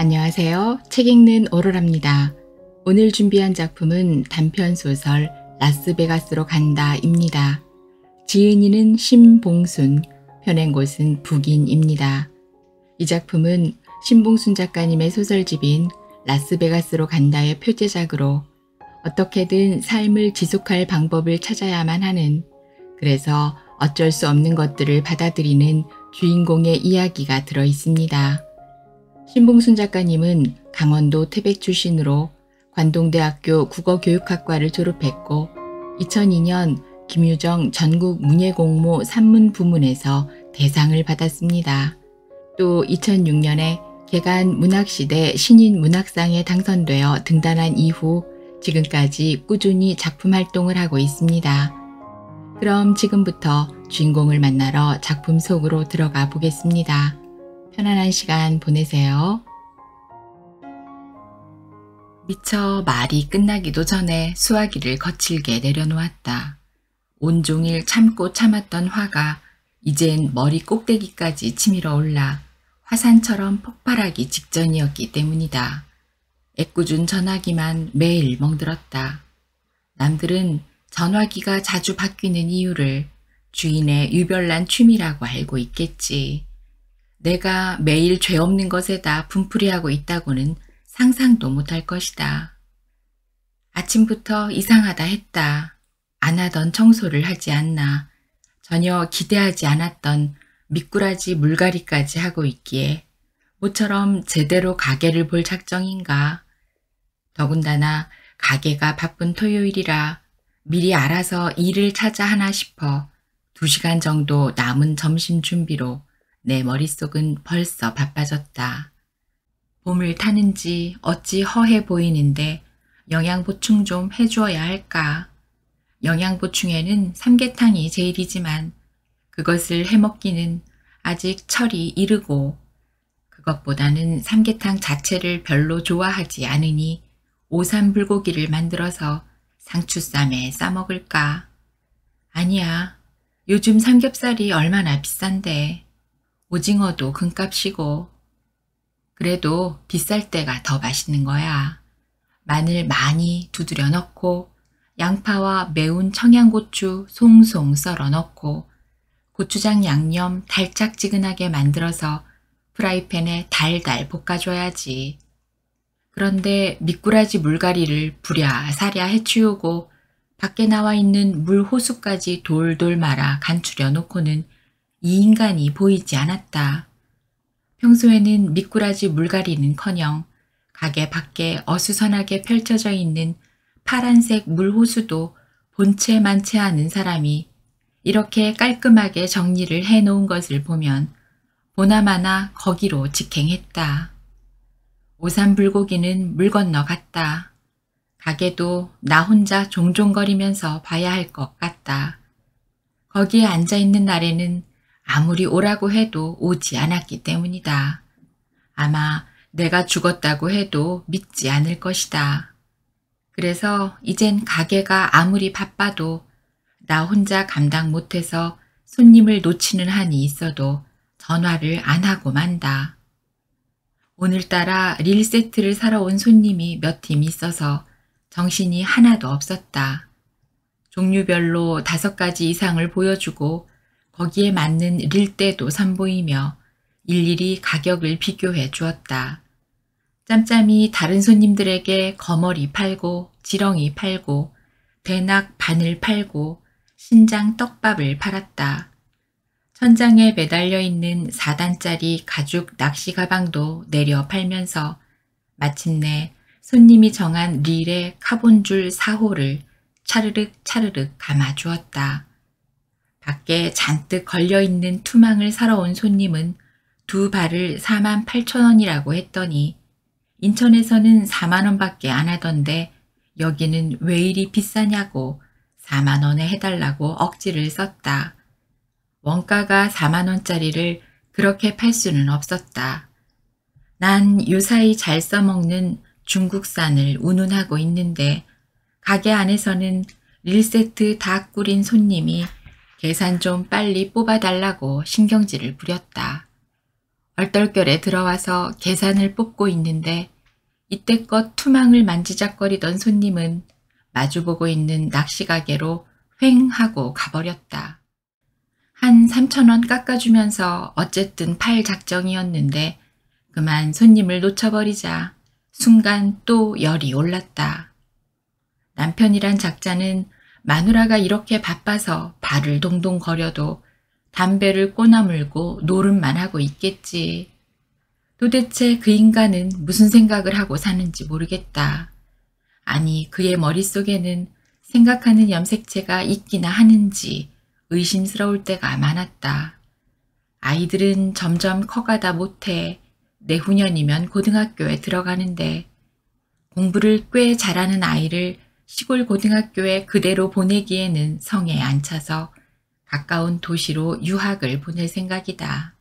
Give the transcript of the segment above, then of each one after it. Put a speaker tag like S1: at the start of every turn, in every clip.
S1: 안녕하세요. 책 읽는 오로라입니다. 오늘 준비한 작품은 단편소설 라스베가스로 간다입니다. 지은이는 신봉순, 펴낸 곳은 북인입니다. 이 작품은 신봉순 작가님의 소설집인 라스베가스로 간다의 표제작으로 어떻게든 삶을 지속할 방법을 찾아야만 하는, 그래서 어쩔 수 없는 것들을 받아들이는 주인공의 이야기가 들어 있습니다. 신봉순 작가님은 강원도 태백 출신으로 관동대학교 국어교육학과를 졸업했고 2002년 김유정 전국문예공모 산문부문에서 대상을 받았습니다. 또 2006년에 개간 문학시대 신인문학상에 당선되어 등단한 이후 지금까지 꾸준히 작품 활동을 하고 있습니다. 그럼 지금부터 주인공을 만나러 작품 속으로 들어가 보겠습니다. 편안한 시간 보내세요. 미처 말이 끝나기도 전에 수화기를 거칠게 내려놓았다. 온종일 참고 참았던 화가 이젠 머리 꼭대기까지 치밀어 올라 화산처럼 폭발하기 직전이었기 때문이다. 애꿎은 전화기만 매일 멍들었다. 남들은 전화기가 자주 바뀌는 이유를 주인의 유별난 취미라고 알고 있겠지. 내가 매일 죄 없는 것에다 분풀이하고 있다고는 상상도 못할 것이다. 아침부터 이상하다 했다. 안 하던 청소를 하지 않나. 전혀 기대하지 않았던 미꾸라지 물갈이까지 하고 있기에 모처럼 제대로 가게를 볼 작정인가. 더군다나 가게가 바쁜 토요일이라 미리 알아서 일을 찾아 하나 싶어 2시간 정도 남은 점심 준비로 내 머릿속은 벌써 바빠졌다. 봄을 타는지 어찌 허해 보이는데 영양보충 좀 해주어야 할까. 영양보충에는 삼계탕이 제일이지만 그것을 해먹기는 아직 철이 이르고 그것보다는 삼계탕 자체를 별로 좋아하지 않으니 오삼불고기를 만들어서 상추쌈에 싸먹을까. 아니야, 요즘 삼겹살이 얼마나 비싼데. 오징어도 금값이고. 그래도 비쌀 때가 더 맛있는 거야. 마늘 많이 두드려 넣고 양파와 매운 청양고추 송송 썰어 넣고 고추장 양념 달짝지근하게 만들어서 프라이팬에 달달 볶아줘야지. 그런데 미꾸라지 물갈이를 부랴사랴 해치우고 밖에 나와 있는 물 호수까지 돌돌 말아 간추려 놓고는 이 인간이 보이지 않았다. 평소에는 미꾸라지 물갈이는커녕 가게 밖에 어수선하게 펼쳐져 있는 파란색 물호수도 본체 만체 않은 사람이 이렇게 깔끔하게 정리를 해놓은 것을 보면 보나마나 거기로 직행했다. 오삼불고기는 물 건너 갔다. 가게도 나 혼자 종종거리면서 봐야 할 것 같다. 거기에 앉아있는 날에는 아무리 오라고 해도 오지 않았기 때문이다. 아마 내가 죽었다고 해도 믿지 않을 것이다. 그래서 이젠 가게가 아무리 바빠도 나 혼자 감당 못해서 손님을 놓치는 한이 있어도 전화를 안 하고 만다. 오늘따라 릴 세트를 사러 온 손님이 몇 팀 있어서 정신이 하나도 없었다. 종류별로 5가지 이상을 보여주고 거기에 맞는 릴대도 선보이며 일일이 가격을 비교해 주었다. 짬짬이 다른 손님들에게 거머리 팔고 지렁이 팔고 대낙 바늘 팔고 신장 떡밥을 팔았다. 천장에 매달려 있는 4단짜리 가죽 낚시 가방도 내려 팔면서 마침내 손님이 정한 릴의 카본줄 4호를 차르륵 차르륵 감아주었다. 밖에 잔뜩 걸려있는 투망을 사러 온 손님은 2발을 48,000원이라고 했더니 인천에서는 40,000원밖에 안 하던데 여기는 왜 이리 비싸냐고 40,000원에 해달라고 억지를 썼다. 원가가 40,000원짜리를 그렇게 팔 수는 없었다. 난 요사이 잘 써먹는 중국산을 운운하고 있는데 가게 안에서는 릴세트 다 꾸린 손님이 계산 좀 빨리 뽑아달라고 신경질을 부렸다. 얼떨결에 들어와서 계산을 뽑고 있는데 이때껏 투망을 만지작거리던 손님은 마주보고 있는 낚시가게로 휑 하고 가버렸다. 한 3,000원 깎아주면서 어쨌든 팔 작정이었는데 그만 손님을 놓쳐버리자 순간 또 열이 올랐다. 남편이란 작자는 마누라가 이렇게 바빠서 발을 동동 거려도 담배를 꼬나물고 노름만 하고 있겠지. 도대체 그 인간은 무슨 생각을 하고 사는지 모르겠다. 아니 그의 머릿속에는 생각하는 염색체가 있기나 하는지 의심스러울 때가 많았다. 아이들은 점점 커가다 못해 내후년이면 고등학교에 들어가는데 공부를 꽤 잘하는 아이를 시골 고등학교에 그대로 보내기에는 성에 안 차서 가까운 도시로 유학을 보낼 생각이다.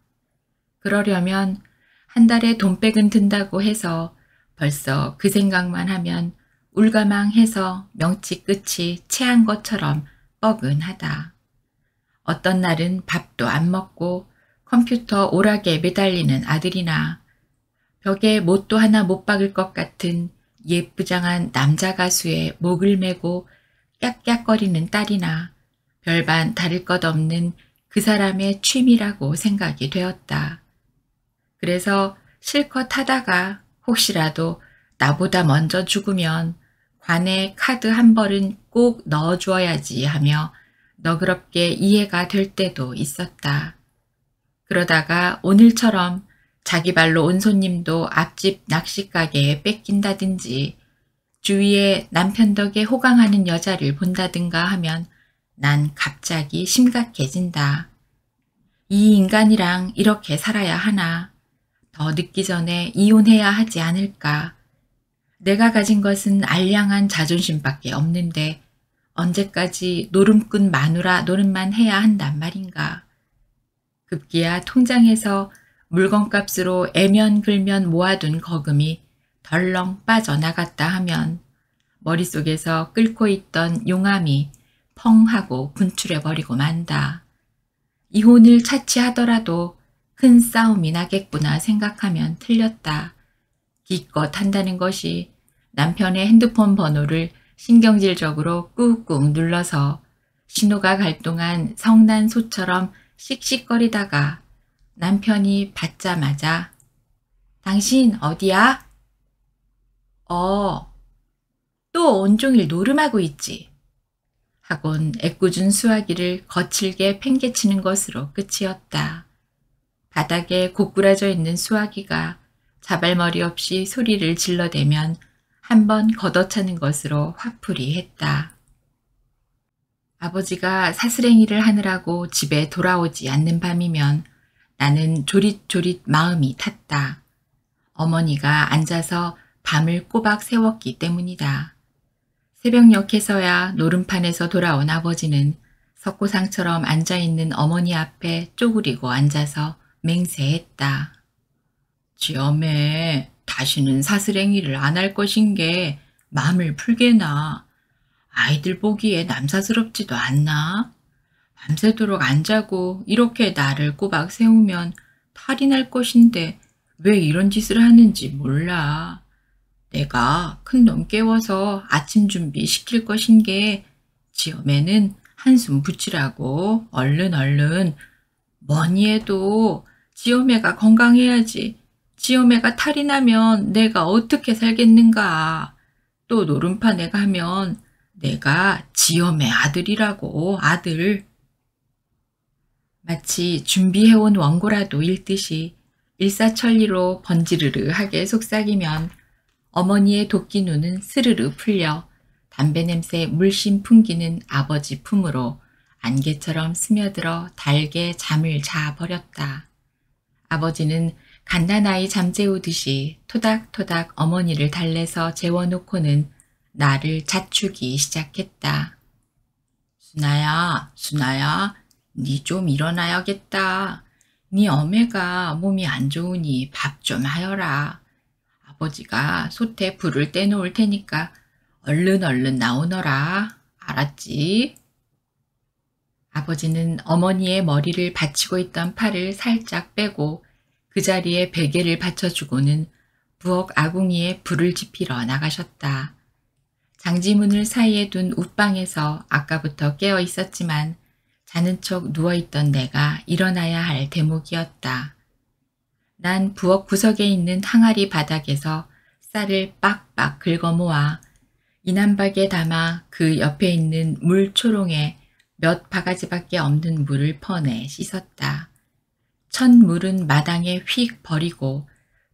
S1: 그러려면 한 달에 돈백은 든다고 해서 벌써 그 생각만 하면 울가망해서 명치 끝이 채한 것처럼 뻐근하다. 어떤 날은 밥도 안 먹고 컴퓨터 오락에 매달리는 아들이나 벽에 못도 하나 못 박을 것 같은 예쁘장한 남자 가수의 목을 메고 깍깍거리는 딸이나 별반 다를 것 없는 그 사람의 취미라고 생각이 되었다. 그래서 실컷 하다가 혹시라도 나보다 먼저 죽으면 관에 카드 한 벌은 꼭 넣어주어야지 하며 너그럽게 이해가 될 때도 있었다. 그러다가 오늘처럼 자기 발로 온 손님도 앞집 낚시가게에 뺏긴다든지 주위에 남편 덕에 호강하는 여자를 본다든가 하면 난 갑자기 심각해진다. 이 인간이랑 이렇게 살아야 하나? 더 늦기 전에 이혼해야 하지 않을까? 내가 가진 것은 알량한 자존심밖에 없는데 언제까지 노름꾼 마누라 노릇만 해야 한단 말인가? 급기야 통장에서 물건값으로 애면글면 모아둔 거금이 덜렁 빠져나갔다 하면 머릿속에서 끓고 있던 용암이 펑 하고 분출해버리고 만다. 이혼을 차치하더라도 큰 싸움이 나겠구나 생각하면 틀렸다. 기껏 한다는 것이 남편의 핸드폰 번호를 신경질적으로 꾹꾹 눌러서 신호가 갈 동안 성난소처럼 씩씩거리다가 남편이 받자마자 당신 어디야? 또 온종일 노름하고 있지. 하곤 애꿎은 수화기를 거칠게 팽개치는 것으로 끝이었다. 바닥에 고꾸라져 있는 수화기가 자발머리 없이 소리를 질러대면 한번 걷어차는 것으로 화풀이 했다. 아버지가 사스랭이를 하느라고 집에 돌아오지 않는 밤이면 나는 조릿조릿 마음이 탔다. 어머니가 앉아서 밤을 꼬박 새웠기 때문이다. 새벽녘에서야 노름판에서 돌아온 아버지는 석고상처럼 앉아있는 어머니 앞에 쪼그리고 앉아서 맹세했다. 지엄에 다시는 사스랭이를 안 할 것인 게 마음을 풀게나. 아이들 보기에 남사스럽지도 않나? 밤새도록 안 자고 이렇게 나를 꼬박 세우면 탈이 날 것인데 왜 이런 짓을 하는지 몰라. 내가 큰놈 깨워서 아침 준비 시킬 것인 게 지엄에는 한숨 붙이라고 얼른 뭐니 해도 지엄애가 건강해야지. 지엄애가 탈이 나면 내가 어떻게 살겠는가. 또 노름판에 가면 내가 지엄애 아들이라고 아들. 마치 준비해온 원고라도 읽듯이 일사천리로 번지르르하게 속삭이면 어머니의 도끼 눈은 스르르 풀려 담배 냄새 물씬 풍기는 아버지 품으로 안개처럼 스며들어 달게 잠을 자버렸다. 아버지는 갓난아이 잠재우듯이 토닥토닥 어머니를 달래서 재워놓고는 나를 자축이 시작했다. 순아야, 니 좀 일어나야겠다. 니 어매가 몸이 안 좋으니 밥 좀 하여라. 아버지가 솥에 불을 떼놓을 테니까 얼른 나오너라. 알았지? 아버지는 어머니의 머리를 받치고 있던 팔을 살짝 빼고 그 자리에 베개를 받쳐주고는 부엌 아궁이에 불을 지피러 나가셨다. 장지문을 사이에 둔 웃방에서 아까부터 깨어 있었지만 자는 척 누워있던 내가 일어나야 할 대목이었다. 난 부엌 구석에 있는 항아리 바닥에서 쌀을 빡빡 긁어 모아 이남박에 담아 그 옆에 있는 물 초롱에 몇 바가지밖에 없는 물을 퍼내 씻었다. 첫 물은 마당에 휙 버리고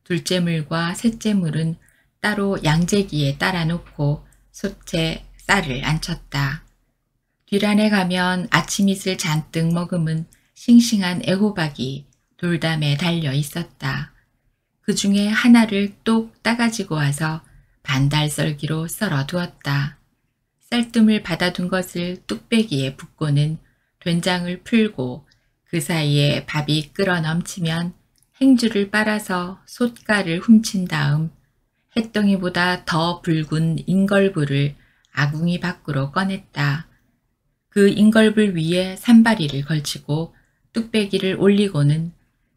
S1: 둘째 물과 셋째 물은 따로 양재기에 따라 놓고 솥에 쌀을 안쳤다. 뒤란에 가면 아침잇을 잔뜩 머금은 싱싱한 애호박이 돌담에 달려 있었다. 그 중에 하나를 똑 따가지고 와서 반달썰기로 썰어 두었다. 쌀뜨물 받아둔 것을 뚝배기에 붓고는 된장을 풀고 그 사이에 밥이 끓어 넘치면 행주를 빨아서 솥가를 훔친 다음 햇덩이보다 더 붉은 인걸불을 아궁이 밖으로 꺼냈다. 그 인걸불 위에 산바리를 걸치고 뚝배기를 올리고는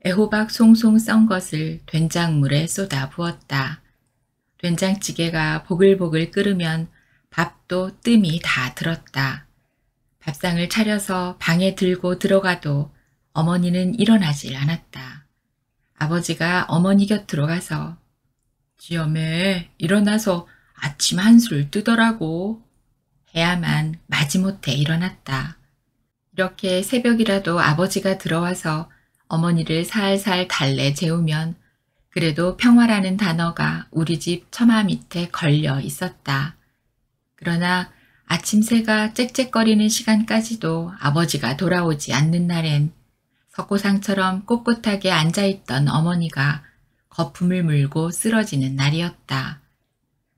S1: 애호박 송송 썬 것을 된장물에 쏟아 부었다. 된장찌개가 보글보글 끓으면 밥도 뜸이 다 들었다. 밥상을 차려서 방에 들고 들어가도 어머니는 일어나질 않았다. 아버지가 어머니 곁으로 가서 지엄에 일어나서 아침 한술 뜨더라고 해야만 마지못해 일어났다. 이렇게 새벽이라도 아버지가 들어와서 어머니를 살살 달래 재우면 그래도 평화라는 단어가 우리 집 처마 밑에 걸려 있었다. 그러나 아침 새가 짹짹거리는 시간까지도 아버지가 돌아오지 않는 날엔 석고상처럼 꼿꼿하게 앉아있던 어머니가 거품을 물고 쓰러지는 날이었다.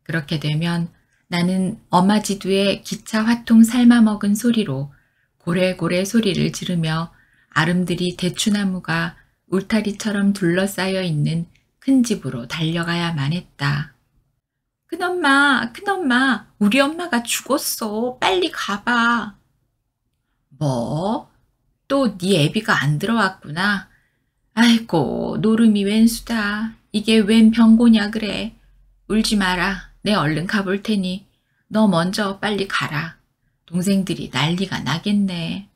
S1: 그렇게 되면 나는 어마지두의 기차 화통 삶아먹은 소리로 고래고래 소리를 지르며 아름드리 대추나무가 울타리처럼 둘러싸여 있는 큰 집으로 달려가야만 했다. 큰엄마, 큰엄마, 우리 엄마가 죽었어. 빨리 가봐. 뭐? 또 네 애비가 안 들어왔구나. 아이고, 노름이 웬 수다. 이게 웬 병고냐 그래. 울지 마라. 내 얼른 가볼 테니 너 먼저 빨리 가라. 동생들이 난리가 나겠네.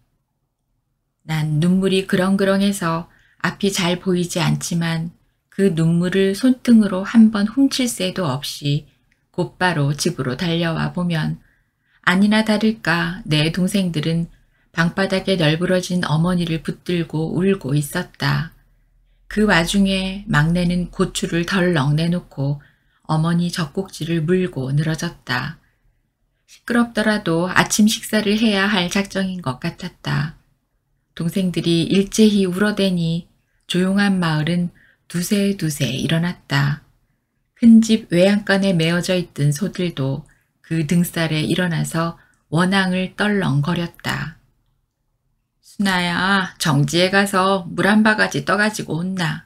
S1: 난 눈물이 그렁그렁해서 앞이 잘 보이지 않지만 그 눈물을 손등으로 한번 훔칠 새도 없이 곧바로 집으로 달려와 보면 아니나 다를까 내 동생들은 방바닥에 널브러진 어머니를 붙들고 울고 있었다. 그 와중에 막내는 고추를 덜렁 내놓고 어머니 젖꼭지를 물고 늘어졌다. 시끄럽더라도 아침 식사를 해야 할 작정인 것 같았다. 동생들이 일제히 울어대니 조용한 마을은 두세두세 일어났다. 큰 집 외양간에 메어져 있던 소들도 그 등살에 일어나서 원앙을 떨렁거렸다. 순아야, 정지에 가서 물 한 바가지 떠가지고 온나.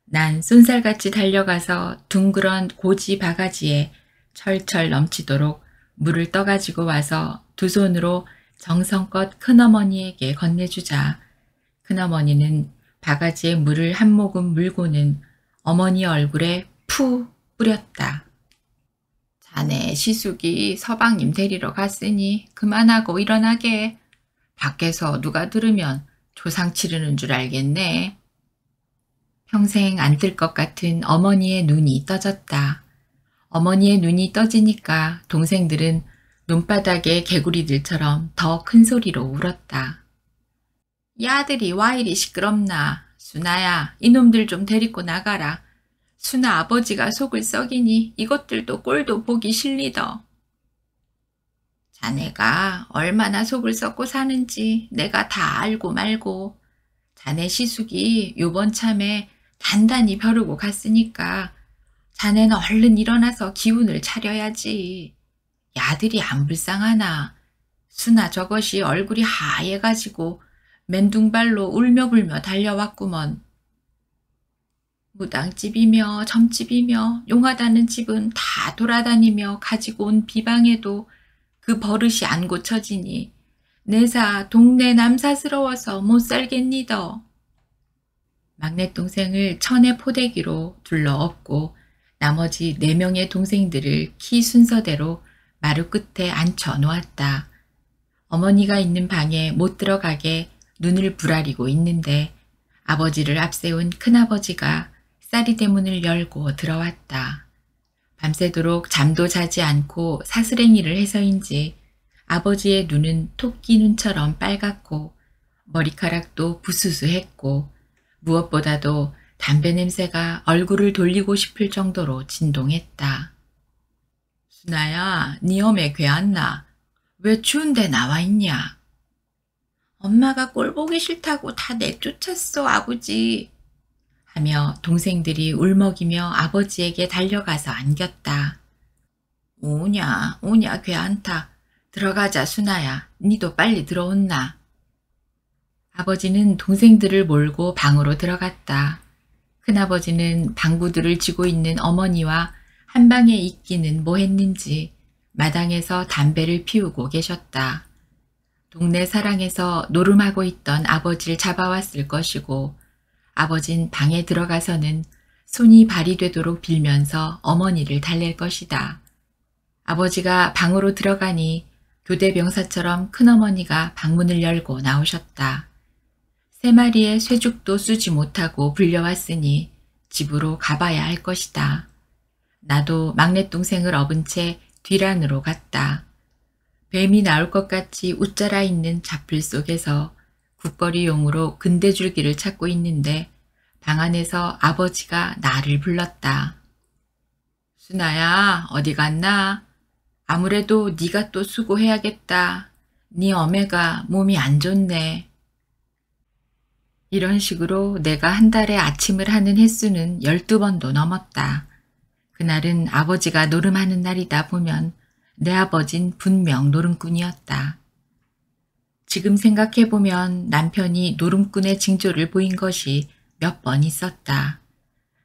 S1: 난 쏜살같이 달려가서 둥그런 고지 바가지에 철철 넘치도록 물을 떠가지고 와서 두 손으로 정성껏 큰어머니에게 건네주자 큰어머니는 바가지에 물을 한 모금 물고는 어머니 얼굴에 푸 뿌렸다. 자네 시숙이 서방님 데리러 갔으니 그만하고 일어나게. 밖에서 누가 들으면 조상 치르는 줄 알겠네. 평생 안 뜰 것 같은 어머니의 눈이 떠졌다. 어머니의 눈이 떠지니까 동생들은 눈바닥의 개구리들처럼 더 큰 소리로 울었다. 야들이 와 이리 시끄럽나. 순아야, 이놈들 좀 데리고 나가라. 순아 아버지가 속을 썩이니 이것들도 꼴도 보기 싫리더. 자네가 얼마나 속을 썩고 사는지 내가 다 알고 말고 자네 시숙이 요번 참에 단단히 벼르고 갔으니까 자네는 얼른 일어나서 기운을 차려야지. 야들이 안 불쌍하나. 순아 저것이 얼굴이 하얘가지고 맨둥발로 울며불며 달려왔구먼. 무당집이며 점집이며 용하다는 집은 다 돌아다니며 가지고 온 비방에도 그 버릇이 안 고쳐지니 내사 동네 남사스러워서 못 살겠니더. 막내 동생을 천의 포대기로 둘러엎고 나머지 4명의 동생들을 키 순서대로 마루 끝에 앉혀 놓았다. 어머니가 있는 방에 못 들어가게 눈을 부라리고 있는데 아버지를 앞세운 큰아버지가 쌀이대 문을 열고 들어왔다. 밤새도록 잠도 자지 않고 사스랭이를 해서인지 아버지의 눈은 토끼 눈처럼 빨갛고 머리카락도 부스스했고 무엇보다도 담배 냄새가 얼굴을 돌리고 싶을 정도로 진동했다. 순아야, 네 엄에 괴안나? 왜 추운데 나와 있냐? 엄마가 꼴 보기 싫다고 다 내쫓았어, 아버지. 하며 동생들이 울먹이며 아버지에게 달려가서 안겼다. 오냐, 오냐, 괴안타. 들어가자, 순아야. 니도 빨리 들어온나. 아버지는 동생들을 몰고 방으로 들어갔다. 큰아버지는 방구들을 쥐고 있는 어머니와 한 방에 있기는 뭐 했는지 마당에서 담배를 피우고 계셨다. 동네 사랑에서 노름하고 있던 아버지를 잡아왔을 것이고 아버진 방에 들어가서는 손이 발이 되도록 빌면서 어머니를 달랠 것이다. 아버지가 방으로 들어가니 교대병사처럼 큰어머니가 방문을 열고 나오셨다. 3마리의 쇠죽도 쓰지 못하고 불려왔으니 집으로 가봐야 할 것이다. 나도 막내 동생을 업은 채 뒤란으로 갔다. 뱀이 나올 것 같이 웃자라 있는 잡풀 속에서 국거리용으로 근대줄기를 찾고 있는데 방 안에서 아버지가 나를 불렀다. 순아야, 어디 갔나? 아무래도 네가 또 수고해야겠다. 네 어매가 몸이 안 좋네. 이런 식으로 내가 한 달에 아침을 하는 횟수는 12번도 넘었다. 그날은 아버지가 노름하는 날이다 보면 내 아버진 분명 노름꾼이었다. 지금 생각해보면 남편이 노름꾼의 징조를 보인 것이 몇 번 있었다.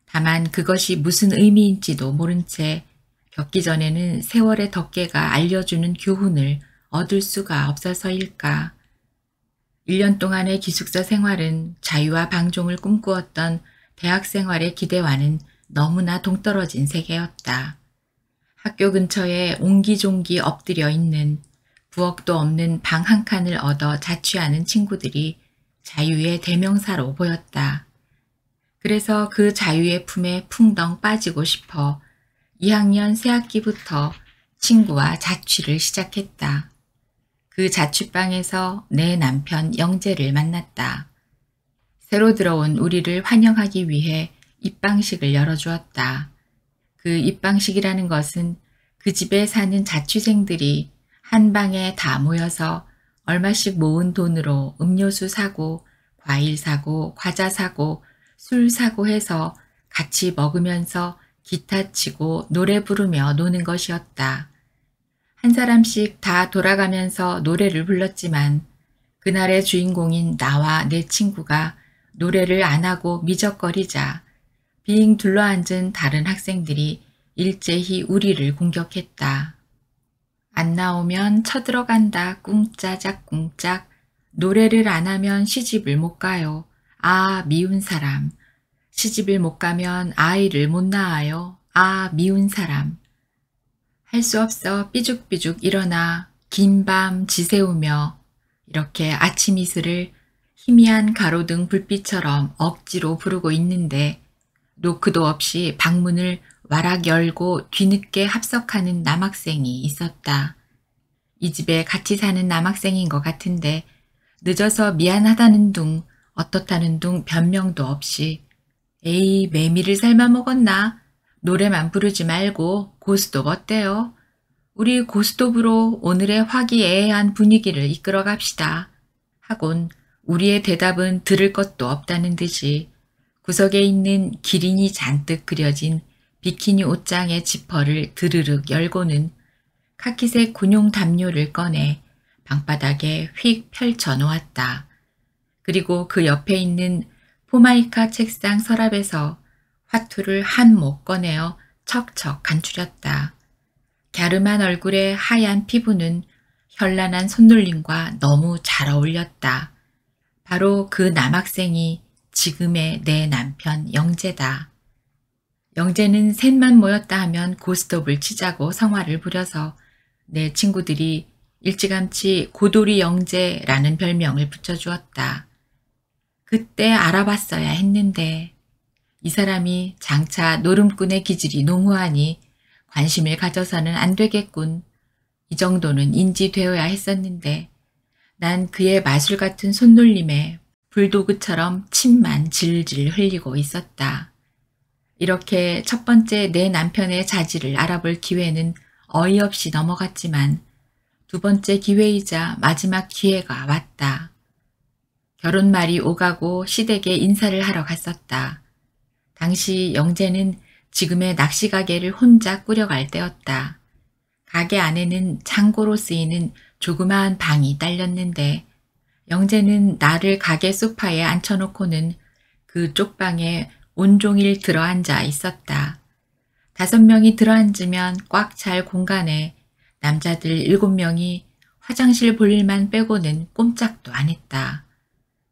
S1: 다만 그것이 무슨 의미인지도 모른 채 겪기 전에는 세월의 덕계가 알려주는 교훈을 얻을 수가 없어서일까. 1년 동안의 기숙사 생활은 자유와 방종을 꿈꾸었던 대학 생활의 기대와는 너무나 동떨어진 세계였다. 학교 근처에 옹기종기 엎드려 있는 부엌도 없는 방 한 칸을 얻어 자취하는 친구들이 자유의 대명사로 보였다. 그래서 그 자유의 품에 풍덩 빠지고 싶어 2학년 새학기부터 친구와 자취를 시작했다. 그 자취방에서 내 남편 영재를 만났다. 새로 들어온 우리를 환영하기 위해 입방식을 열어주었다. 그 입방식이라는 것은 그 집에 사는 자취생들이 한 방에 다 모여서 얼마씩 모은 돈으로 음료수 사고 과일 사고 과자 사고 술 사고 해서 같이 먹으면서 기타 치고 노래 부르며 노는 것이었다. 한 사람씩 다 돌아가면서 노래를 불렀지만 그날의 주인공인 나와 내 친구가 노래를 안 하고 미적거리자 빙 둘러앉은 다른 학생들이 일제히 우리를 공격했다. 안 나오면 쳐들어간다 꿍짜작 꿍짝. 노래를 안 하면 시집을 못 가요. 아 미운 사람. 시집을 못 가면 아이를 못 낳아요. 아 미운 사람. 할 수 없어 삐죽삐죽 일어나 긴 밤 지새우며 이렇게 아침 이슬을 희미한 가로등 불빛처럼 억지로 부르고 있는데 노크도 없이 방문을 와락 열고 뒤늦게 합석하는 남학생이 있었다. 이 집에 같이 사는 남학생인 것 같은데 늦어서 미안하다는 둥 어떻다는 둥 변명도 없이 에이 매미를 삶아 먹었나? 노래만 부르지 말고 고스톱 어때요? 우리 고스톱으로 오늘의 화기애애한 분위기를 이끌어 갑시다. 하곤 우리의 대답은 들을 것도 없다는 듯이 구석에 있는 기린이 잔뜩 그려진 비키니 옷장의 지퍼를 드르륵 열고는 카키색 군용 담요를 꺼내 방바닥에 휙 펼쳐 놓았다. 그리고 그 옆에 있는 포마이카 책상 서랍에서 화투를 한 목 꺼내어 척척 간추렸다. 갸름한 얼굴에 하얀 피부는 현란한 손놀림과 너무 잘 어울렸다. 바로 그 남학생이 지금의 내 남편 영재다. 영재는 셋만 모였다 하면 고스톱을 치자고 성화를 부려서 내 친구들이 일찌감치 고돌이 영재라는 별명을 붙여주었다. 그때 알아봤어야 했는데 이 사람이 장차 노름꾼의 기질이 농후하니 관심을 가져서는 안 되겠군. 이 정도는 인지되어야 했었는데 난 그의 마술 같은 손놀림에 불도그처럼 침만 질질 흘리고 있었다. 이렇게 첫 번째 내 남편의 자질을 알아볼 기회는 어이없이 넘어갔지만 두 번째 기회이자 마지막 기회가 왔다. 결혼말이 오가고 시댁에 인사를 하러 갔었다. 당시 영재는 지금의 낚시가게를 혼자 꾸려갈 때였다. 가게 안에는 창고로 쓰이는 조그마한 방이 딸렸는데 영재는 나를 가게 소파에 앉혀놓고는 그 쪽방에 온종일 들어앉아 있었다. 5명이 들어앉으면 꽉 찰 공간에 남자들 7명이 화장실 볼 일만 빼고는 꼼짝도 안 했다.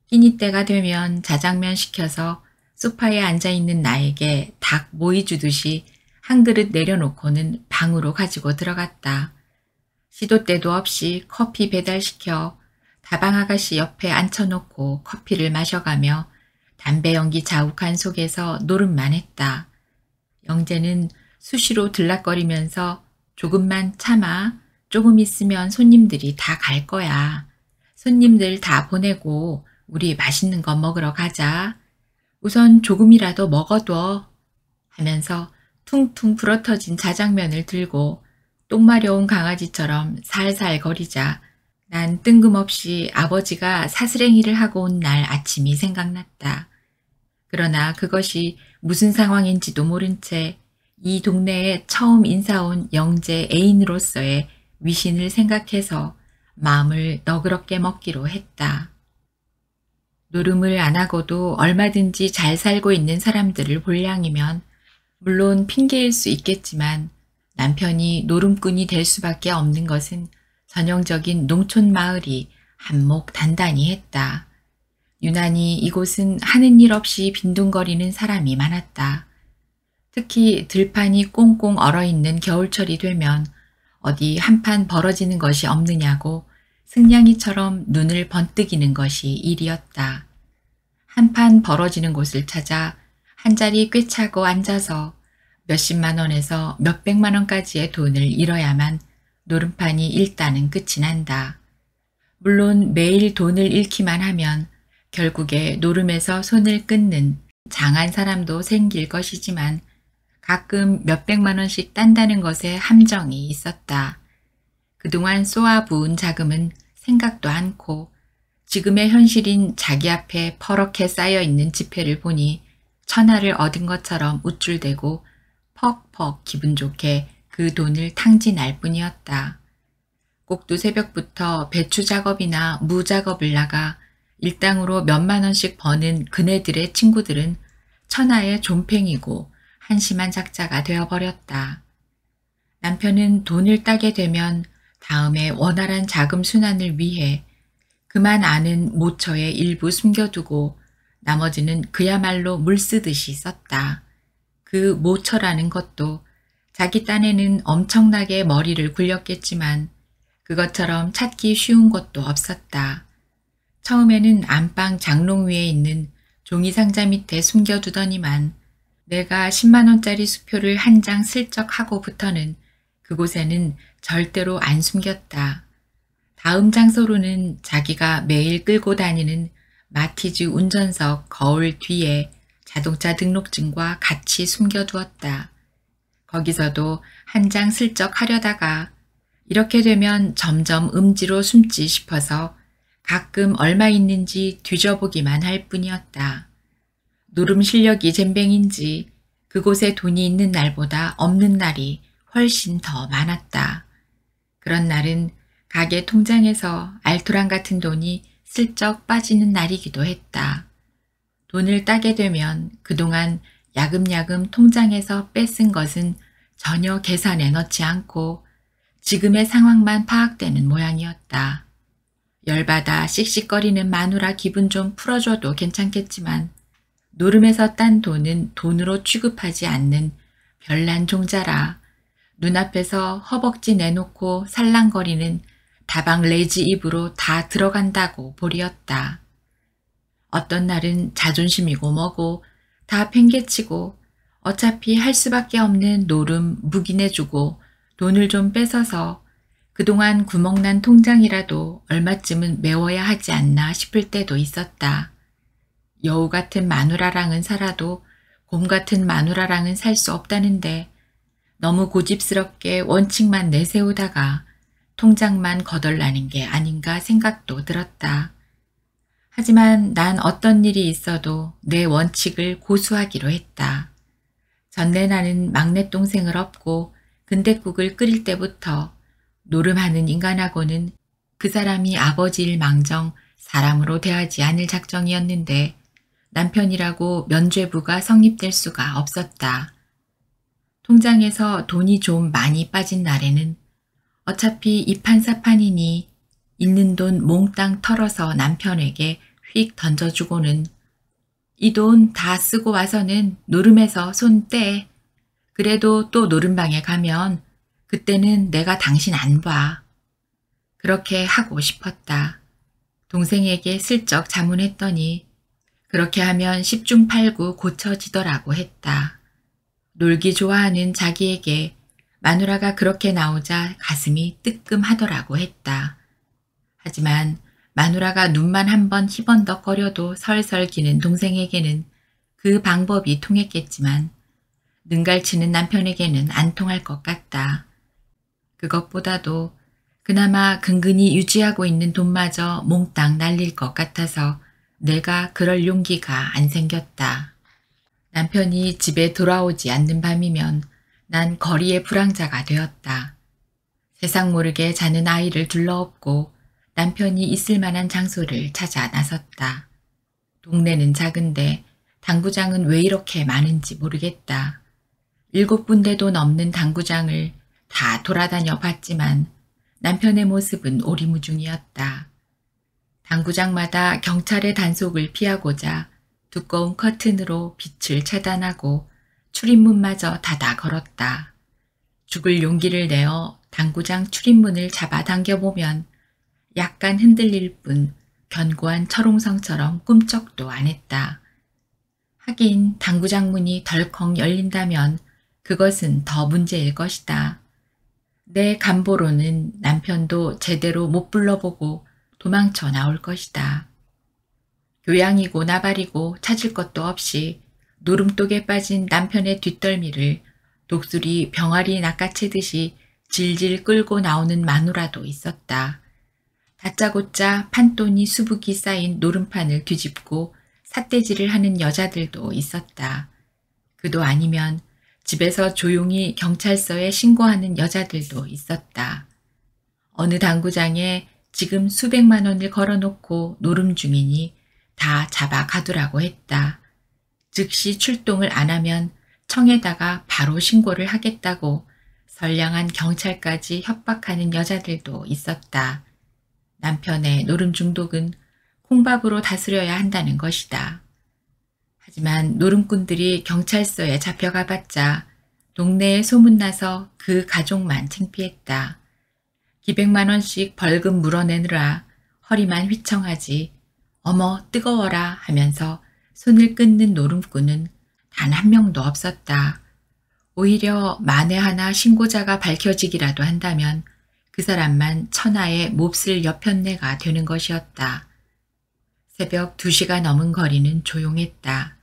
S1: 끼니 때가 되면 자장면 시켜서 소파에 앉아있는 나에게 닭 모이 주듯이 한 그릇 내려놓고는 방으로 가지고 들어갔다. 시도 때도 없이 커피 배달시켜 다방 아가씨 옆에 앉혀놓고 커피를 마셔가며 담배 연기 자욱한 속에서 노름만 했다. 영재는 수시로 들락거리면서 조금만 참아. 조금 있으면 손님들이 다 갈 거야. 손님들 다 보내고 우리 맛있는 거 먹으러 가자. 우선 조금이라도 먹어둬. 하면서 퉁퉁 불어터진 자장면을 들고 똥 마려운 강아지처럼 살살 거리자 난 뜬금없이 아버지가 사스랭이를 하고 온 날 아침이 생각났다. 그러나 그것이 무슨 상황인지도 모른 채 이 동네에 처음 인사 온 영재 애인으로서의 위신을 생각해서 마음을 너그럽게 먹기로 했다. 노름을 안 하고도 얼마든지 잘 살고 있는 사람들을 볼 양이면 물론 핑계일 수 있겠지만 남편이 노름꾼이 될 수밖에 없는 것은 전형적인 농촌 마을이 한몫 단단히 했다. 유난히 이곳은 하는 일 없이 빈둥거리는 사람이 많았다. 특히 들판이 꽁꽁 얼어있는 겨울철이 되면 어디 한판 벌어지는 것이 없느냐고 승냥이처럼 눈을 번뜩이는 것이 일이었다. 한판 벌어지는 곳을 찾아 한 자리 꿰차고 앉아서 몇십만 원에서 몇백만 원까지의 돈을 잃어야만 노름판이 일단은 끝이 난다. 물론 매일 돈을 잃기만 하면 결국에 노름에서 손을 끊는 장한 사람도 생길 것이지만 가끔 몇백만 원씩 딴다는 것에 함정이 있었다. 그동안 쏘아부은 자금은 생각도 않고 지금의 현실인 자기 앞에 퍼렇게 쌓여있는 지폐를 보니 천하를 얻은 것처럼 우쭐대고 퍽퍽 기분 좋게 그 돈을 탕진할 뿐이었다. 꼭두 새벽부터 배추 작업이나 무 작업을 나가 일당으로 몇만 원씩 버는 그네들의 친구들은 천하의 존팽이고 한심한 작자가 되어버렸다. 남편은 돈을 따게 되면 다음에 원활한 자금 순환을 위해 그만 아는 모처에 일부 숨겨두고 나머지는 그야말로 물 쓰듯이 썼다. 그 모처라는 것도 자기 딴에는 엄청나게 머리를 굴렸겠지만 그것처럼 찾기 쉬운 것도 없었다. 처음에는 안방 장롱 위에 있는 종이 상자 밑에 숨겨두더니만 내가 10만 원짜리 수표를 한 장 슬쩍 하고부터는 그곳에는 절대로 안 숨겼다. 다음 장소로는 자기가 매일 끌고 다니는 마티즈 운전석 거울 뒤에 자동차 등록증과 같이 숨겨두었다. 거기서도 한 장 슬쩍 하려다가 이렇게 되면 점점 음지로 숨지 싶어서 가끔 얼마 있는지 뒤져보기만 할 뿐이었다. 노름 실력이 젬병인지 그곳에 돈이 있는 날보다 없는 날이 훨씬 더 많았다. 그런 날은 가게 통장에서 알토란 같은 돈이 슬쩍 빠지는 날이기도 했다. 돈을 따게 되면 그동안 야금야금 통장에서 뺏은 것은 전혀 계산에 넣지 않고 지금의 상황만 파악되는 모양이었다. 열받아 씩씩거리는 마누라 기분 좀 풀어줘도 괜찮겠지만 노름에서 딴 돈은 돈으로 취급하지 않는 별난 종자라 눈앞에서 허벅지 내놓고 살랑거리는 다방 레지 입으로 다 들어간다고 보리었다. 어떤 날은 자존심이고 뭐고 다 팽개치고 어차피 할 수밖에 없는 노름 묵인해주고 돈을 좀 뺏어서 그동안 구멍난 통장이라도 얼마쯤은 메워야 하지 않나 싶을 때도 있었다. 여우 같은 마누라랑은 살아도 곰 같은 마누라랑은 살 수 없다는데 너무 고집스럽게 원칙만 내세우다가 통장만 거덜나는 게 아닌가 생각도 들었다. 하지만 난 어떤 일이 있어도 내 원칙을 고수하기로 했다. 전내 나는 막내 동생을 업고 근댓국을 끓일 때부터 노름하는 인간하고는 그 사람이 아버지일 망정 사람으로 대하지 않을 작정이었는데 남편이라고 면죄부가 성립될 수가 없었다. 통장에서 돈이 좀 많이 빠진 날에는 어차피 이판사판이니 있는 돈 몽땅 털어서 남편에게 휙 던져주고는 이 돈 다 쓰고 와서는 노름에서 손 떼. 그래도 또 노름방에 가면 그때는 내가 당신 안 봐. 그렇게 하고 싶었다. 동생에게 슬쩍 자문했더니 그렇게 하면 10중 8구 고쳐지더라고 했다. 놀기 좋아하는 자기에게 마누라가 그렇게 나오자 가슴이 뜨끔하더라고 했다. 하지만 마누라가 눈만 한번 희번덕거려도 설설 기는 동생에게는 그 방법이 통했겠지만 능갈치는 남편에게는 안 통할 것 같다. 그것보다도 그나마 근근히 유지하고 있는 돈마저 몽땅 날릴 것 같아서 내가 그럴 용기가 안 생겼다. 남편이 집에 돌아오지 않는 밤이면 난 거리의 불황자가 되었다. 세상 모르게 자는 아이를 둘러엎고 남편이 있을 만한 장소를 찾아 나섰다. 동네는 작은데 당구장은 왜 이렇게 많은지 모르겠다. 7군데도 넘는 당구장을 다 돌아다녀 봤지만 남편의 모습은 오리무중이었다. 당구장마다 경찰의 단속을 피하고자 두꺼운 커튼으로 빛을 차단하고 출입문마저 닫아 걸었다. 죽을 용기를 내어 당구장 출입문을 잡아당겨보면 약간 흔들릴 뿐 견고한 철옹성처럼 꿈쩍도 안 했다. 하긴 당구장 문이 덜컥 열린다면 그것은 더 문제일 것이다. 내 감보로는 남편도 제대로 못 불러보고 도망쳐 나올 것이다. 교양이고 나발이고 찾을 것도 없이 노름독에 빠진 남편의 뒷덜미를 독수리 병아리 낚아채듯이 질질 끌고 나오는 마누라도 있었다. 다짜고짜 판돈이 수북이 쌓인 노름판을 뒤집고 삿대질을 하는 여자들도 있었다. 그도 아니면 집에서 조용히 경찰서에 신고하는 여자들도 있었다. 어느 당구장에 지금 수백만 원을 걸어놓고 노름 중이니 다 잡아 가두라고 했다. 즉시 출동을 안 하면 청에다가 바로 신고를 하겠다고 선량한 경찰까지 협박하는 여자들도 있었다. 남편의 노름 중독은 콩밥으로 다스려야 한다는 것이다. 하지만 노름꾼들이 경찰서에 잡혀가봤자 동네에 소문나서 그 가족만 창피했다. 기백만 원씩 벌금 물어내느라 허리만 휘청하지 어머 뜨거워라 하면서 손을 끊는 노름꾼은 단 한 명도 없었다. 오히려 만에 하나 신고자가 밝혀지기라도 한다면 그 사람만 천하의 몹쓸 여편네가 되는 것이었다. 새벽 2시가 넘은 거리는 조용했다.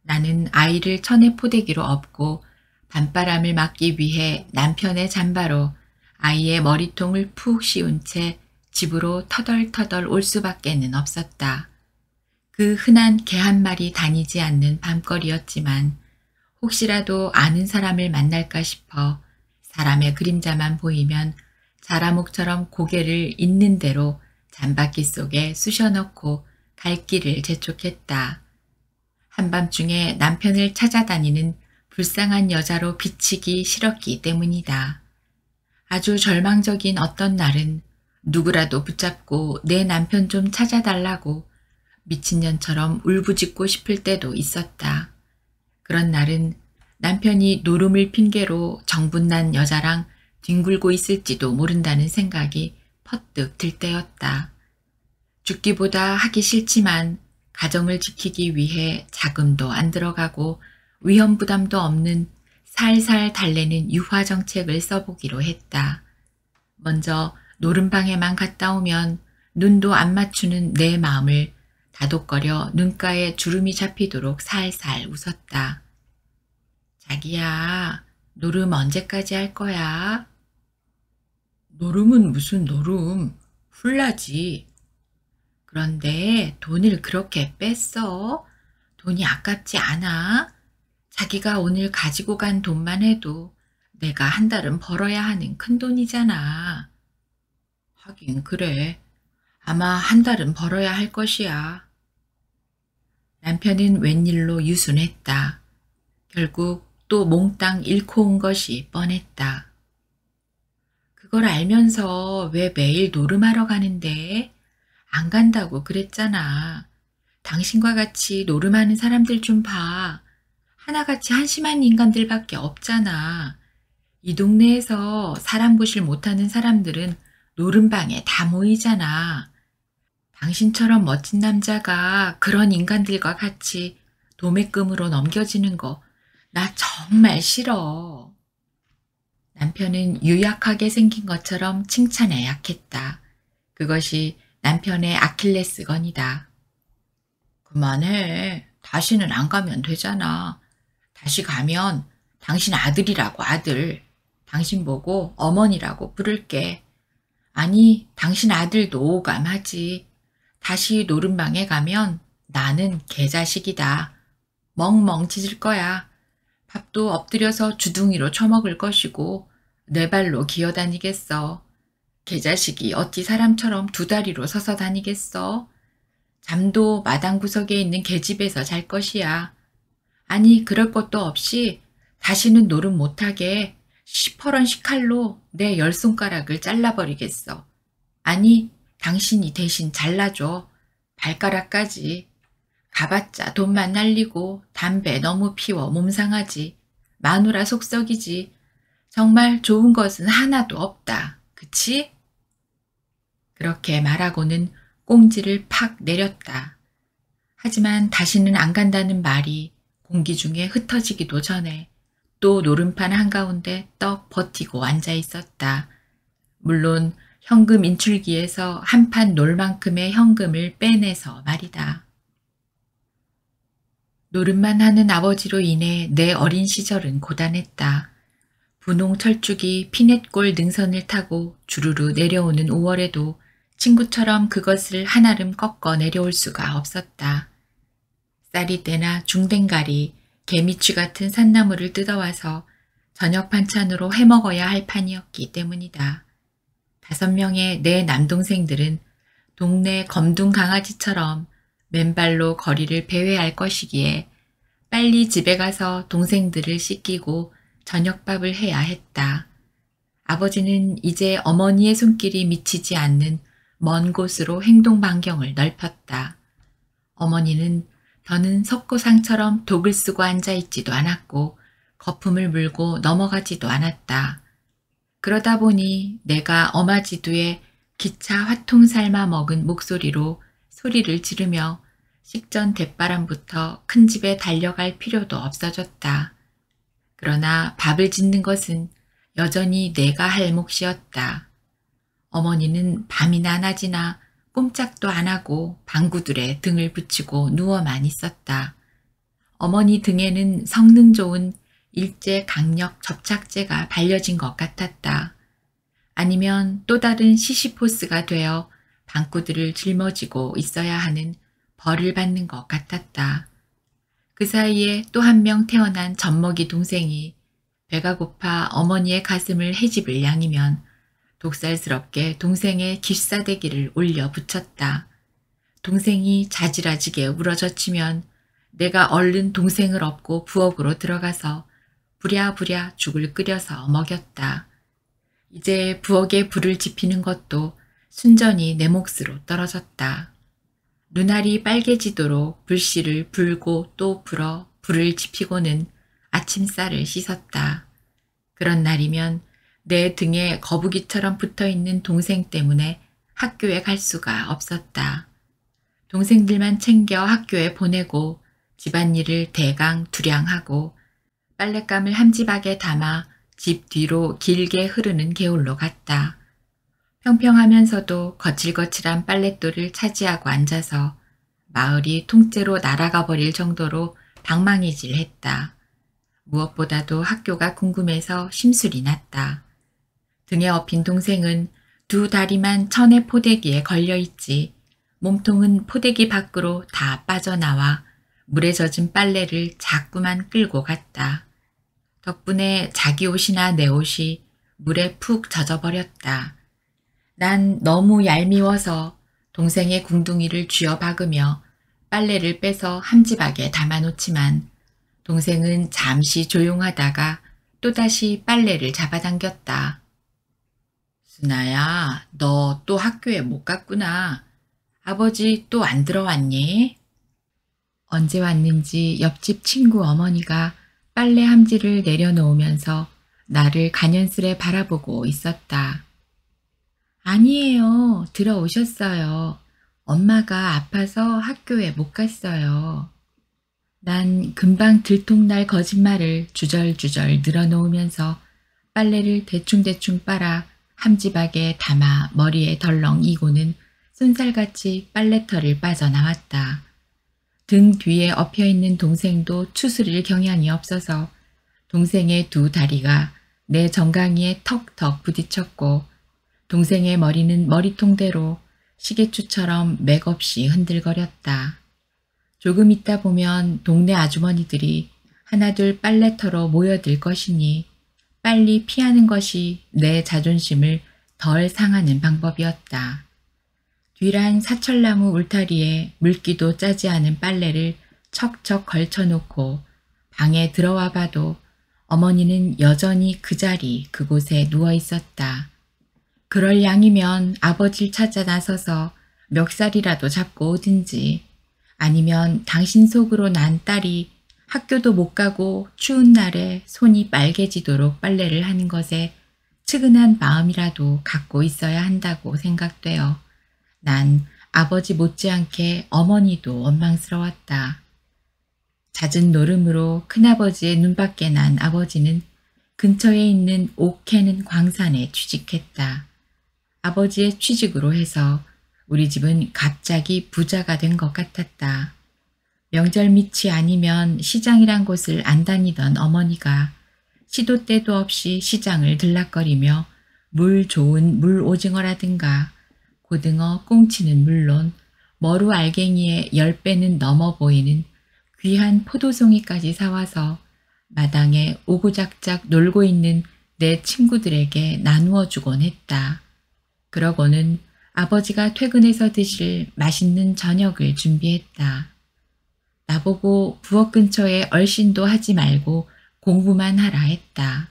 S1: 나는 아이를 천에 포대기로 업고 밤바람을 막기 위해 남편의 잠바로 아이의 머리통을 푹 씌운 채 집으로 터덜터덜 올 수밖에는 없었다. 그 흔한 개 한 마리 다니지 않는 밤거리였지만 혹시라도 아는 사람을 만날까 싶어 사람의 그림자만 보이면 자라목처럼 고개를 있는 대로 잠바퀴 속에 쑤셔넣고 갈 길을 재촉했다. 한밤중에 남편을 찾아다니는 불쌍한 여자로 비치기 싫었기 때문이다. 아주 절망적인 어떤 날은 누구라도 붙잡고 내 남편 좀 찾아달라고 미친년처럼 울부짖고 싶을 때도 있었다. 그런 날은 남편이 노름을 핑계로 정분난 여자랑 뒹굴고 있을지도 모른다는 생각이 퍼뜩 들 때였다. 죽기보다 하기 싫지만 가정을 지키기 위해 자금도 안 들어가고 위험 부담도 없는 살살 달래는 유화 정책을 써보기로 했다. 먼저 노름방에만 갔다 오면 눈도 안 맞추는 내 마음을 다독거려 눈가에 주름이 잡히도록 살살 웃었다. 자기야, 노름 언제까지 할 거야? 노름은 무슨 노름? 훌라지. 그런데 돈을 그렇게 뺐어? 돈이 아깝지 않아? 자기가 오늘 가지고 간 돈만 해도 내가 한 달은 벌어야 하는 큰 돈이잖아. 하긴 그래. 아마 한 달은 벌어야 할 것이야. 남편은 웬일로 유순했다. 결국 또 몽땅 잃고 온 것이 뻔했다. 그걸 알면서 왜 매일 노름하러 가는데? 안 간다고 그랬잖아. 당신과 같이 노름하는 사람들 좀 봐. 하나같이 한심한 인간들밖에 없잖아. 이 동네에서 사람 구실 못하는 사람들은 노름방에 다 모이잖아. 당신처럼 멋진 남자가 그런 인간들과 같이 도매금으로 넘겨지는 거 나 정말 싫어. 남편은 유약하게 생긴 것처럼 칭찬에 약했다. 그것이 남편의 아킬레스건이다. 그만해. 다시는 안 가면 되잖아. 다시 가면 당신 아들이라고 아들. 당신 보고 어머니라고 부를게. 아니, 당신 아들도 오감하지. 다시 노름방에 가면 나는 개자식이다. 멍멍 짖을 거야. 밥도 엎드려서 주둥이로 처먹을 것이고 내 발로 기어다니겠어. 개자식이 어찌 사람처럼 두 다리로 서서 다니겠어. 잠도 마당 구석에 있는 개집에서 잘 것이야. 아니 그럴 것도 없이 다시는 노름 못하게 시퍼런식 칼로 내 열 손가락을 잘라버리겠어. 아니 당신이 대신 잘라줘. 발가락까지. 가봤자 돈만 날리고 담배 너무 피워 몸 상하지. 마누라 속썩이지. 정말 좋은 것은 하나도 없다. 그치? 그렇게 말하고는 꽁지를 팍 내렸다. 하지만 다시는 안 간다는 말이 공기 중에 흩어지기도 전에 또 노름판 한가운데 떡 버티고 앉아 있었다. 물론 현금 인출기에서 한 판 놀 만큼의 현금을 빼내서 말이다. 노름만 하는 아버지로 인해 내 어린 시절은 고단했다. 분홍 철쭉이 피넷골 능선을 타고 주르르 내려오는 5월에도 친구처럼 그것을 한아름 꺾어 내려올 수가 없었다. 쌀이떼나 중댕가리, 개미취 같은 산나물을 뜯어와서 저녁 반찬으로 해먹어야 할 판이었기 때문이다. 5명의 내 남동생들은 동네 검둥 강아지처럼 맨발로 거리를 배회할 것이기에 빨리 집에 가서 동생들을 씻기고 저녁밥을 해야 했다. 아버지는 이제 어머니의 손길이 미치지 않는 먼 곳으로 행동 반경을 넓혔다. 어머니는 더는 석고상처럼 독을 쓰고 앉아있지도 않았고 거품을 물고 넘어가지도 않았다. 그러다 보니 내가 어마지두에 기차 화통 삶아 먹은 목소리로 소리를 지르며 식전 대바람부터 큰 집에 달려갈 필요도 없어졌다. 그러나 밥을 짓는 것은 여전히 내가 할 몫이었다. 어머니는 밤이나 낮이나 꼼짝도 안 하고 방구들에 등을 붙이고 누워만 있었다. 어머니 등에는 성능 좋은 일제 강력 접착제가 발려진 것 같았다. 아니면 또 다른 시시포스가 되어 방구들을 짊어지고 있어야 하는 벌을 받는 것 같았다. 그 사이에 또 한 명 태어난 젖먹이 동생이 배가 고파 어머니의 가슴을 헤집을 양이면 독살스럽게 동생의 깁사대기를 올려 붙였다. 동생이 자지러지게 울어젖히면 내가 얼른 동생을 업고 부엌으로 들어가서 부랴부랴 죽을 끓여서 먹였다. 이제 부엌에 불을 지피는 것도 순전히 내 몫으로 떨어졌다. 눈알이 빨개지도록 불씨를 불고 또 불어 불을 지피고는 아침쌀을 씻었다. 그런 날이면 내 등에 거북이처럼 붙어있는 동생 때문에 학교에 갈 수가 없었다. 동생들만 챙겨 학교에 보내고 집안일을 대강 두량하고 빨랫감을 함지박에 담아 집 뒤로 길게 흐르는 개울로 갔다. 평평하면서도 거칠거칠한 빨랫돌을 차지하고 앉아서 마을이 통째로 날아가 버릴 정도로 방망이질했다. 무엇보다도 학교가 궁금해서 심술이 났다. 등에 업힌 동생은 두 다리만 천의 포대기에 걸려있지 몸통은 포대기 밖으로 다 빠져나와 물에 젖은 빨래를 자꾸만 끌고 갔다. 덕분에 자기 옷이나 내 옷이 물에 푹 젖어버렸다. 난 너무 얄미워서 동생의 궁둥이를 쥐어박으며 빨래를 빼서 함지박에 담아놓지만 동생은 잠시 조용하다가 또다시 빨래를 잡아당겼다. 순아야, 너 또 학교에 못 갔구나. 아버지 또 안 들어왔니? 언제 왔는지 옆집 친구 어머니가 빨래 함지를 내려놓으면서 나를 간연스레 바라보고 있었다. 아니에요. 들어오셨어요. 엄마가 아파서 학교에 못 갔어요. 난 금방 들통날 거짓말을 주절주절 늘어놓으면서 빨래를 대충대충 빨아 함지박에 담아 머리에 덜렁 이고는 쏜살같이 빨래터를 빠져나왔다. 등 뒤에 엎여있는 동생도 추스릴 경향이 없어서 동생의 두 다리가 내 정강이에 턱턱 부딪혔고 동생의 머리는 머리통대로 시계추처럼 맥없이 흔들거렸다. 조금 있다 보면 동네 아주머니들이 하나둘 빨래터로 모여들 것이니 빨리 피하는 것이 내 자존심을 덜 상하는 방법이었다. 뒤란 사철나무 울타리에 묽기도 짜지 않은 빨래를 척척 걸쳐놓고 방에 들어와 봐도 어머니는 여전히 그 자리 그곳에 누워 있었다. 그럴 양이면 아버지를 찾아 나서서 멱살이라도 잡고 오든지 아니면 당신 속으로 난 딸이 학교도 못 가고 추운 날에 손이 빨개지도록 빨래를 하는 것에 측은한 마음이라도 갖고 있어야 한다고 생각되어 난 아버지 못지않게 어머니도 원망스러웠다. 잦은 노름으로 큰아버지의 눈밖에 난 아버지는 근처에 있는 옥 캐는 광산에 취직했다. 아버지의 취직으로 해서 우리 집은 갑자기 부자가 된 것 같았다. 명절 밑이 아니면 시장이란 곳을 안 다니던 어머니가 시도 때도 없이 시장을 들락거리며 물 좋은 물오징어라든가 고등어, 꽁치는 물론 머루 알갱이에 10배는 넘어 보이는 귀한 포도송이까지 사와서 마당에 오구작작 놀고 있는 내 친구들에게 나누어 주곤 했다. 그러고는 아버지가 퇴근해서 드실 맛있는 저녁을 준비했다. 나보고 부엌 근처에 얼씬도 하지 말고 공부만 하라 했다.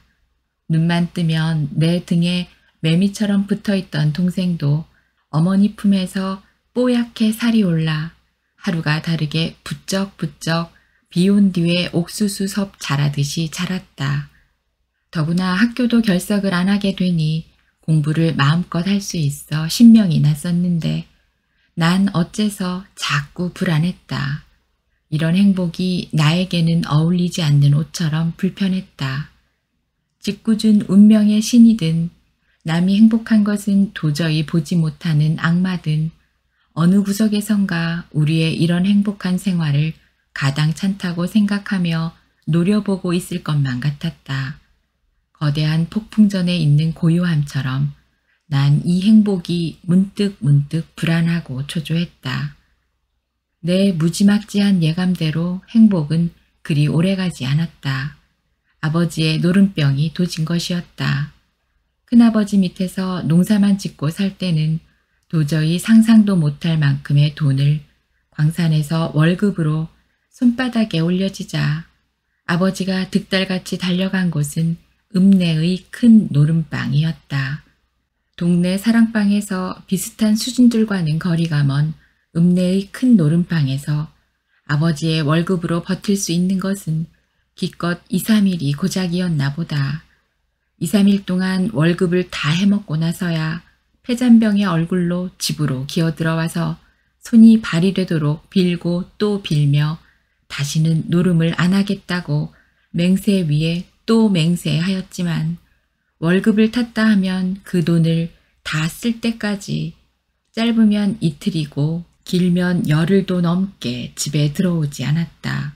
S1: 눈만 뜨면 내 등에 매미처럼 붙어있던 동생도 어머니 품에서 뽀얗게 살이 올라 하루가 다르게 부쩍부쩍 비온 뒤에 옥수수 섭 자라듯이 자랐다. 더구나 학교도 결석을 안 하게 되니 공부를 마음껏 할 수 있어 신명이 났었는데 난 어째서 자꾸 불안했다. 이런 행복이 나에게는 어울리지 않는 옷처럼 불편했다. 짓궂은 운명의 신이든 남이 행복한 것은 도저히 보지 못하는 악마든 어느 구석에선가 우리의 이런 행복한 생활을 가당찮다고 생각하며 노려보고 있을 것만 같았다. 거대한 폭풍전에 있는 고요함처럼 난 이 행복이 문득문득 불안하고 초조했다. 내 무지막지한 예감대로 행복은 그리 오래가지 않았다. 아버지의 노름병이 도진 것이었다. 큰아버지 밑에서 농사만 짓고 살 때는 도저히 상상도 못할 만큼의 돈을 광산에서 월급으로 손바닥에 올려지자 아버지가 득달같이 달려간 곳은 읍내의 큰 노름방이었다. 동네 사랑방에서 비슷한 수준들과는 거리가 먼 읍내의 큰 노름방에서 아버지의 월급으로 버틸 수 있는 것은 기껏 2, 3일이 고작이었나 보다. 2, 3일 동안 월급을 다 해먹고 나서야 폐잔병의 얼굴로 집으로 기어들어와서 손이 발이 되도록 빌고 또 빌며 다시는 노름을 안 하겠다고 맹세 위에 또 맹세하였지만 월급을 탔다 하면 그 돈을 다 쓸 때까지 짧으면 이틀이고 길면 열흘도 넘게 집에 들어오지 않았다.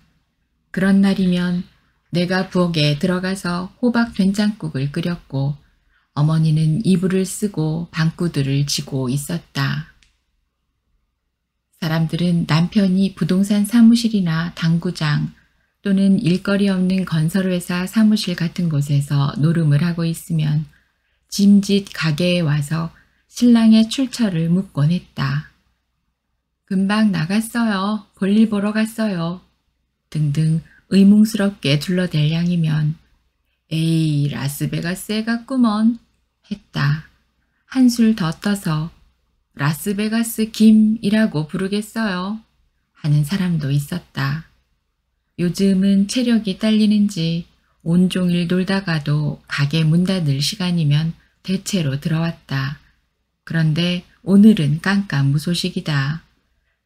S1: 그런 날이면 내가 부엌에 들어가서 호박 된장국을 끓였고 어머니는 이불을 쓰고 방구들을 지고 있었다. 사람들은 남편이 부동산 사무실이나 당구장 또는 일거리 없는 건설회사 사무실 같은 곳에서 노름을 하고 있으면 짐짓 가게에 와서 신랑의 출처를 묻곤 했다. 금방 나갔어요. 볼일 보러 갔어요. 등등 의문스럽게 둘러댈 양이면 에이 라스베가스에 갔구먼 했다. 한술 더 떠서 라스베가스 김이라고 부르겠어요 하는 사람도 있었다. 요즘은 체력이 딸리는지 온종일 놀다가도 가게 문 닫을 시간이면 대체로 들어왔다. 그런데 오늘은 깜깜무소식이다.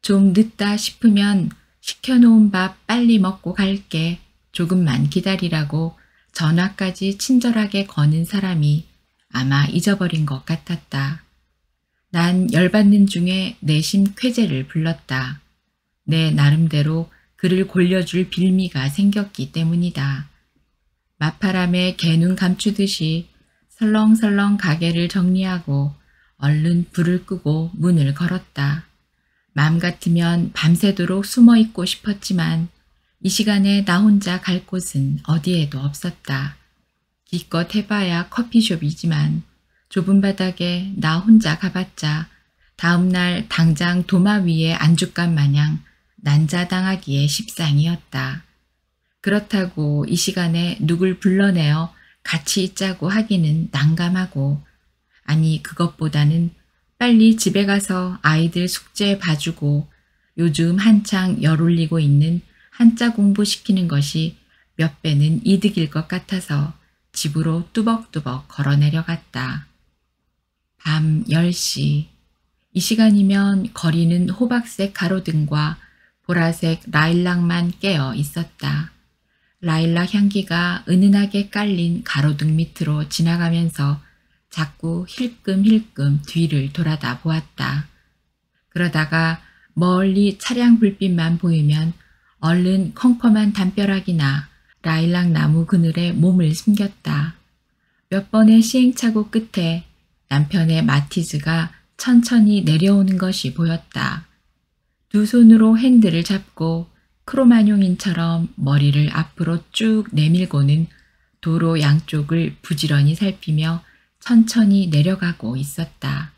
S1: 좀 늦다 싶으면 시켜놓은 밥 빨리 먹고 갈게. 조금만 기다리라고 전화까지 친절하게 거는 사람이 아마 잊어버린 것 같았다. 난 열받는 중에 내심 쾌재를 불렀다. 내 나름대로 그를 골려줄 빌미가 생겼기 때문이다. 맞바람에 개눈 감추듯이 설렁설렁 가게를 정리하고 얼른 불을 끄고 문을 걸었다. 맘 같으면 밤새도록 숨어있고 싶었지만 이 시간에 나 혼자 갈 곳은 어디에도 없었다. 기껏 해봐야 커피숍이지만 좁은 바닥에 나 혼자 가봤자 다음날 당장 도마 위에 안죽감 마냥 난자당하기에 십상이었다. 그렇다고 이 시간에 누굴 불러내어 같이 있자고 하기는 난감하고 아니 그것보다는 빨리 집에 가서 아이들 숙제 봐주고 요즘 한창 열 올리고 있는 한자 공부시키는 것이 몇 배는 이득일 것 같아서 집으로 뚜벅뚜벅 걸어 내려갔다. 밤 10시. 이 시간이면 거리는 호박색 가로등과 보라색 라일락만 깨어 있었다. 라일락 향기가 은은하게 깔린 가로등 밑으로 지나가면서 자꾸 힐끔힐끔 뒤를 돌아다 보았다. 그러다가 멀리 차량 불빛만 보이면 얼른 컴컴한 담벼락이나 라일락 나무 그늘에 몸을 숨겼다. 몇 번의 시행착오 끝에 남편의 마티즈가 천천히 내려오는 것이 보였다. 두 손으로 핸들을 잡고 크로마뇽인처럼 머리를 앞으로 쭉 내밀고는 도로 양쪽을 부지런히 살피며 천천히 내려가고 있었다.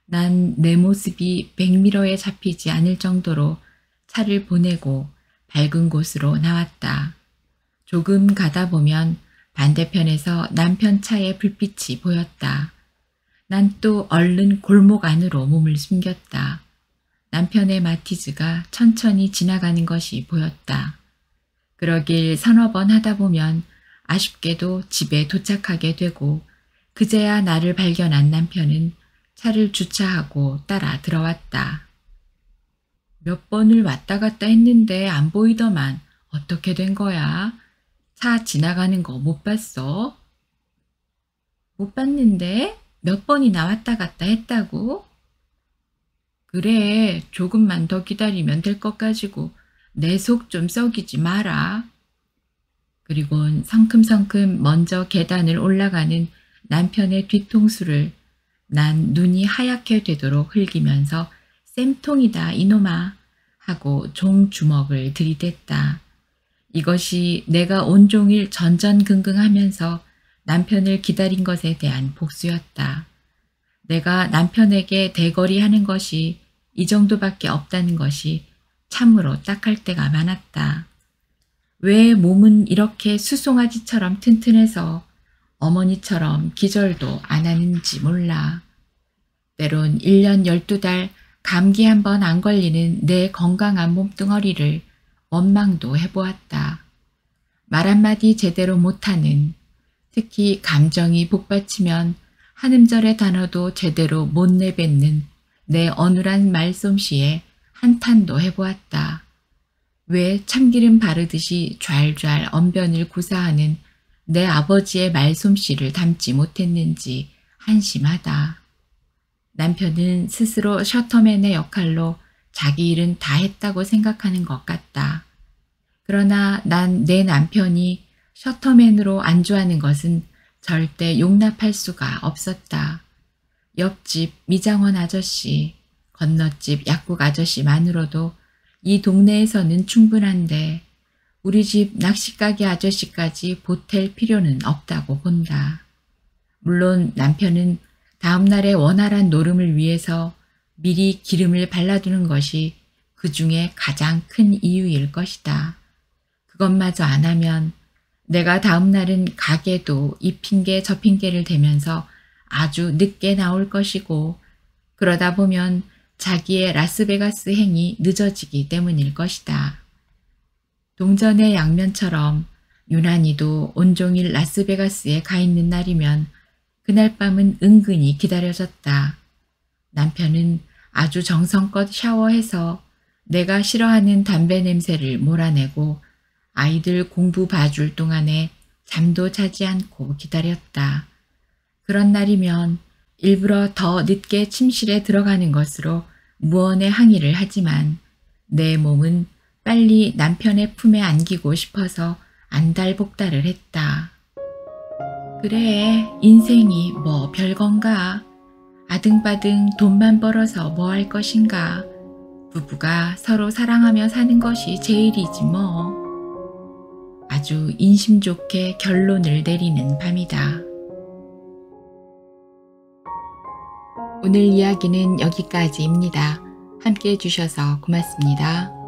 S1: 난 내 모습이 백미러에 잡히지 않을 정도로 차를 보내고 밝은 곳으로 나왔다. 조금 가다 보면 반대편에서 남편 차의 불빛이 보였다. 난 또 얼른 골목 안으로 몸을 숨겼다. 남편의 마티즈가 천천히 지나가는 것이 보였다. 그러길 서너 번 하다 보면 아쉽게도 집에 도착하게 되고 그제야 나를 발견한 남편은 차를 주차하고 따라 들어왔다. 몇 번을 왔다 갔다 했는데 안 보이더만 어떻게 된 거야? 차 지나가는 거 못 봤어? 못 봤는데 몇 번이나 왔다 갔다 했다고? 그래, 조금만 더 기다리면 될 것 가지고 내 속 좀 썩이지 마라. 그리곤 성큼성큼 먼저 계단을 올라가는 남편의 뒤통수를 난 눈이 하얗게 되도록 흘기면서 쌤통이다 이놈아 하고 종주먹을 들이댔다. 이것이 내가 온종일 전전긍긍하면서 남편을 기다린 것에 대한 복수였다. 내가 남편에게 대거리하는 것이 이 정도밖에 없다는 것이 참으로 딱할 때가 많았다. 왜 몸은 이렇게 수송아지처럼 튼튼해서 어머니처럼 기절도 안 하는지 몰라. 때론 1년 12달 감기 한 번 안 걸리는 내 건강한 몸뚱어리를 원망도 해보았다. 말 한마디 제대로 못하는, 특히 감정이 복받치면 한 음절의 단어도 제대로 못 내뱉는 내 어눌한 말솜씨에 한탄도 해보았다. 왜 참기름 바르듯이 좔좔 언변을 구사하는 내 아버지의 말솜씨를 담지 못했는지 한심하다. 남편은 스스로 셔터맨의 역할로 자기 일은 다 했다고 생각하는 것 같다. 그러나 난 내 남편이 셔터맨으로 안주하는 것은 절대 용납할 수가 없었다. 옆집 미장원 아저씨, 건너집 약국 아저씨만으로도 이 동네에서는 충분한데 우리 집 낚시가게 아저씨까지 보탤 필요는 없다고 본다. 물론 남편은 다음날의 원활한 노름을 위해서 미리 기름을 발라두는 것이 그 중에 가장 큰 이유일 것이다. 그것마저 안 하면 내가 다음날은 가게도 이 핑계 저 핑계를 대면서 아주 늦게 나올 것이고, 그러다 보면 자기의 라스베가스 행이 늦어지기 때문일 것이다. 동전의 양면처럼 유난히도 온종일 라스베가스에 가 있는 날이면 그날 밤은 은근히 기다려졌다. 남편은 아주 정성껏 샤워해서 내가 싫어하는 담배 냄새를 몰아내고 아이들 공부 봐줄 동안에 잠도 자지 않고 기다렸다. 그런 날이면 일부러 더 늦게 침실에 들어가는 것으로 무언의 항의를 하지만 내 몸은 빨리 남편의 품에 안기고 싶어서 안달복달을 했다. 그래, 인생이 뭐 별건가. 아등바등 돈만 벌어서 뭐 할 것인가. 부부가 서로 사랑하며 사는 것이 제일이지 뭐. 아주 인심 좋게 결론을 내리는 밤이다. 오늘 이야기는 여기까지입니다. 함께 해주셔서 고맙습니다.